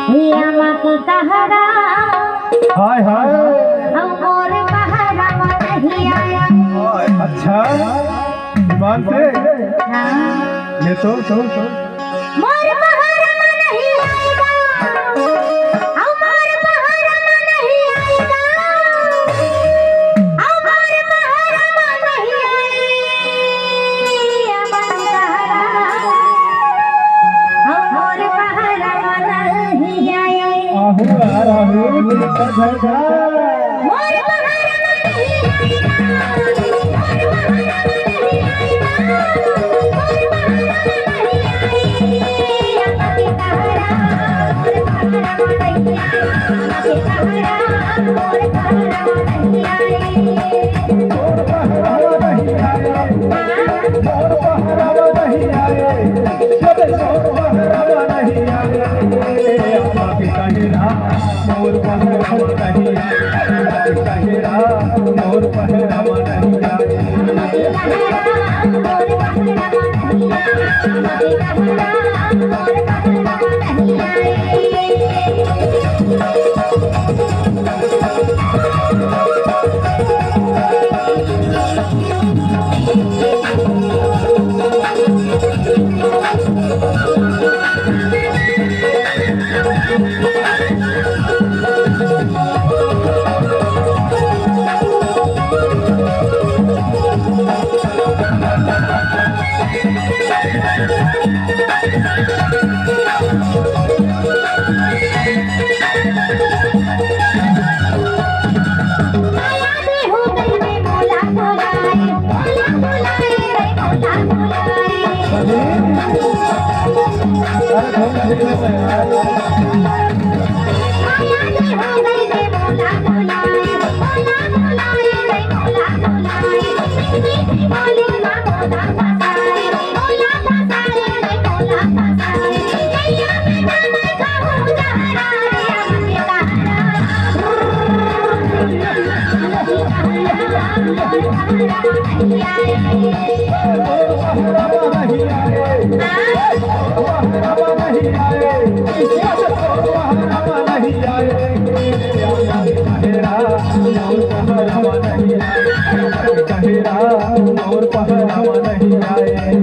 हिया की कहरा हाय हाय और पहरा नहीं आया। अच्छा ईमान से ये तो मोर पहरा नहीं आएगा, मोर पहरा नहीं आएगा, मोर पहरा नहीं आएगा, मोर पहरा नहीं आएगा। आहू आहू मोर पहरा नहीं आया।